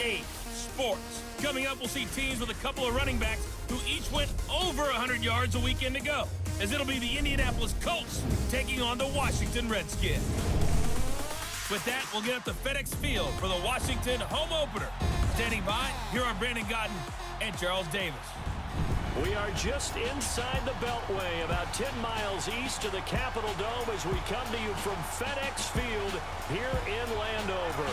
8 sports. Coming up, we'll see teams with a couple of running backs who each went over 100 yards a weekend ago, as it'll be the Indianapolis Colts taking on the Washington Redskins. With that, we'll get up to FedEx Field for the Washington home opener. Standing by, here are Brandon Gaudin and Charles Davis. We are just inside the Beltway, about 10 miles east of the Capitol Dome as we come to you from FedEx Field here in Landover.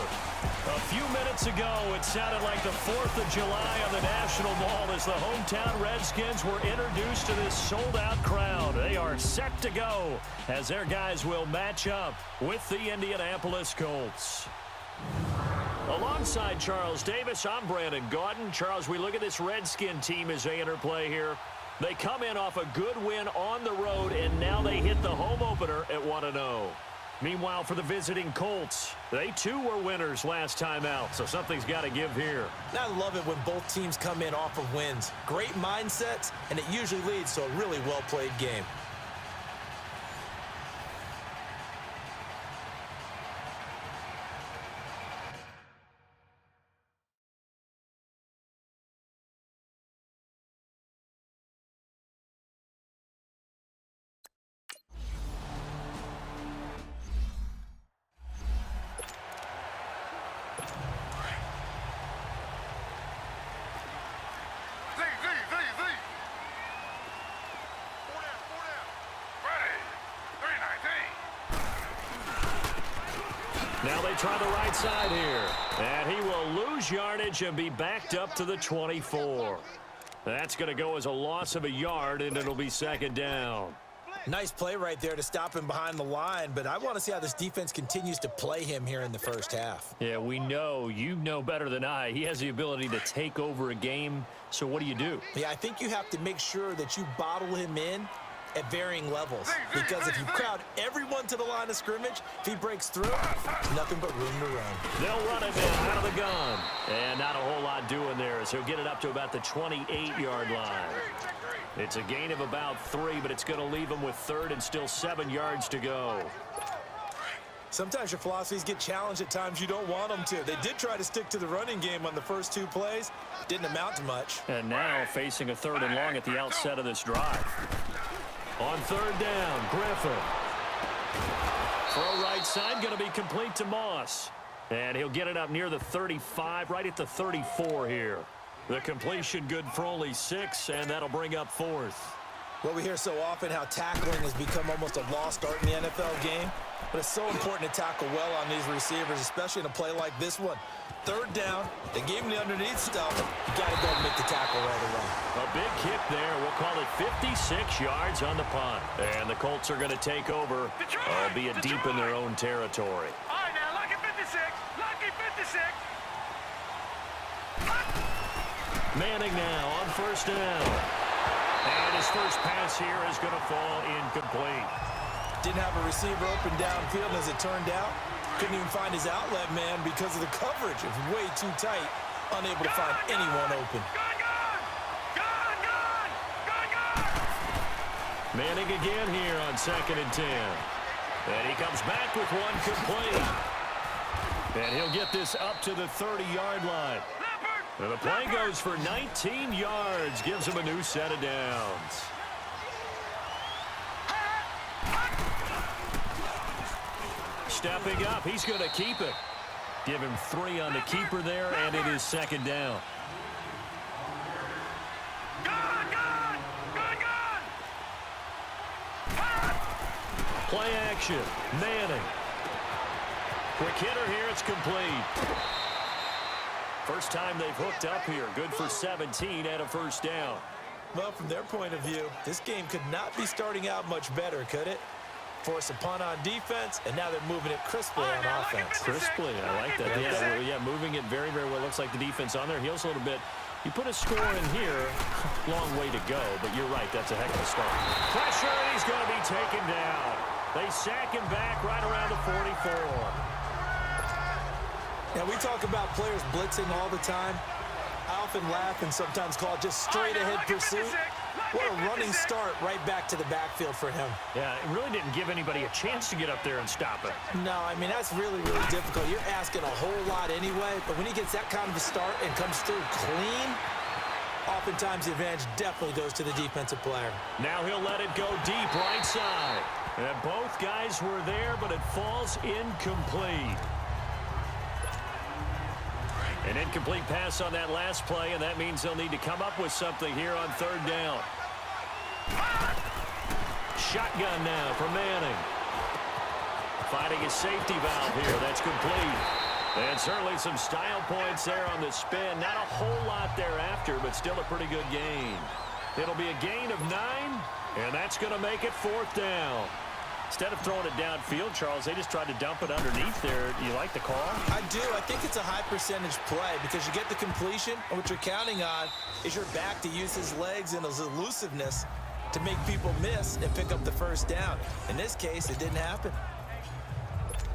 A few minutes ago, it sounded like the 4th of July on the National Mall as the hometown Redskins were introduced to this sold-out crowd. They are set to go as their guys will match up with the Indianapolis Colts. Alongside Charles Davis, I'm Brandon Gaudin. Charles, we look at this Redskin team as they interplay here. They come in off a good win on the road, and now they hit the home opener at 1-0. Meanwhile, for the visiting Colts, they too were winners last time out, so something's got to give here. I love it when both teams come in off of wins. Great mindsets, and it usually leads to a really well-played game. Now they try the right side here. And he will lose yardage and be backed up to the 24. That's going to go as a loss of a yard, and it'll be second down. Nice play right there to stop him behind the line, but I want to see how this defense continues to play him here in the first half. Yeah, we know. You know better than I. He has the ability to take over a game, so what do? Yeah, I think you have to make sure that you bottle him in at varying levels, because if you crowd everyone to the line of scrimmage, if he breaks through, nothing but room to run. They'll run it now out of the gun, and not a whole lot doing there, so he'll get it up to about the 28-yard line. It's a gain of about 3, but it's going to leave him with 3rd and still 7 yards to go. Sometimes your philosophies get challenged at times you don't want them to. They did try to stick to the running game on the first 2 plays. Didn't amount to much. And now facing a 3rd and long at the outset of this drive. On 3rd down, Griffin. Throw right side, going to be complete to Moss. And he'll get it up near the 35, right at the 34 here. The completion good for only 6, and that'll bring up 4th. Well, we hear so often how tackling has become almost a lost art in the NFL game. But it's so important to tackle well on these receivers, especially in a play like this one. 3rd down, they gave him the underneath stuff. You got to go and make the tackle right away. A big kick there. We'll call it 56 yards on the punt. And the Colts are going to take over, albeit deep in their own territory. All right, now, lucky 56. Lucky 56. Manning now on 1st down. And his first pass here is going to fall incomplete. Didn't have a receiver open downfield, and as it turned out, couldn't even find his outlet man because of the coverage. It was way too tight, unable to find anyone open. Manning again here on 2nd and 10. And he comes back with one complete. And he'll get this up to the 30-yard line. And the play goes for 19 yards, gives him a new set of downs. Stepping up, he's going to keep it. Give him 3 on the keeper there, and it is 2nd down. Play action, Manning. Quick hitter here, it's complete. First time they've hooked up here. Good for 17 and a first down. Well, from their point of view, this game could not be starting out much better, could it? Force a punt on defense, and now they're moving it crisply on offense. Crisply, I like that. Yeah, moving it very, very well. Looks like the defense on there heals a little bit. You put a score in here, long way to go, but you're right, that's a heck of a start. Pressure, and he's going to be taken down. They sack him back right around the 44. Now, we talk about players blitzing all the time. I often laugh and sometimes call it just straight-ahead pursuit. What a running start right back to the backfield for him. Yeah, it really didn't give anybody a chance to get up there and stop it. No, I mean, that's really, really difficult. You're asking a whole lot anyway, but when he gets that kind of a start and comes through clean, oftentimes the advantage definitely goes to the defensive player. Now he'll let it go deep right side. And both guys were there, but it falls incomplete. An incomplete pass on that last play, and that means they'll need to come up with something here on third down. Shotgun now for Manning. Finding a safety valve here. That's complete. And certainly some style points there on the spin. Not a whole lot thereafter, but still a pretty good gain. It'll be a gain of 9, and that's going to make it fourth down. Instead of throwing it downfield, Charles, they just tried to dump it underneath there. You like the call? I do. I think it's a high percentage play because you get the completion, and what you're counting on is your back to use his legs and his elusiveness to make people miss and pick up the first down. In this case, it didn't happen.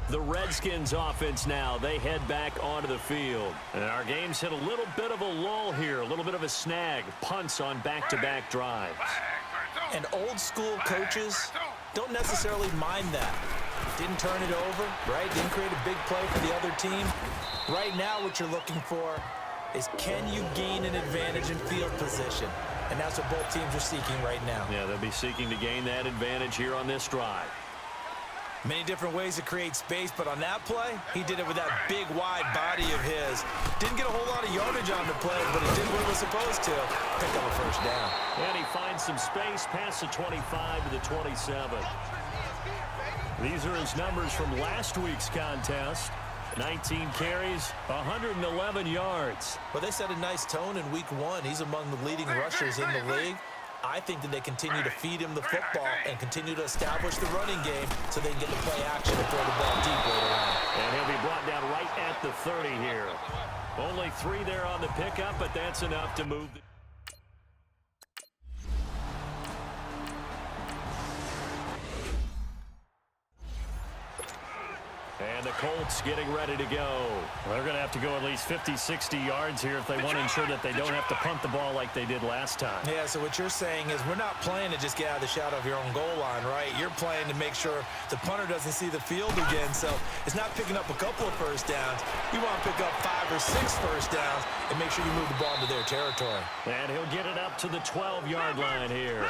The Redskins offense now, they head back onto the field. And our game's hit a little bit of a lull here, a little bit of a snag. Punts on back-to-back drives. And old school coaches don't necessarily mind that. Didn't turn it over, right? Didn't create a big play for the other team. Right now what you're looking for is can you gain an advantage in field position? And that's what both teams are seeking right now. Yeah, they'll be seeking to gain that advantage here on this drive. Many different ways to create space, but on that play, he did it with that big, wide body of his. Didn't get a whole lot of yardage on the play, but it did what it was supposed to. Pick up a first down. And he finds some space past the 25 to the 27. These are his numbers from last week's contest. 19 carries, 111 yards. Well, they set a nice tone in week 1. He's among the leading rushers in the league. I think that they continue to feed him the football and continue to establish the running game so they can get the play action and throw the ball deep later on. And he'll be brought down right at the 30 here. Only 3 there on the pickup, but that's enough to move. And the Colts getting ready to go. Well, they're going to have to go at least 50, 60 yards here if they want to ensure that they don't have to punt the ball like they did last time. Yeah, so what you're saying is we're not playing to just get out of the shadow of your own goal line, right? You're playing to make sure the punter doesn't see the field again. So it's not picking up a couple of first downs. You want to pick up 5 or 6 first downs and make sure you move the ball into their territory. And he'll get it up to the 12-yard line here.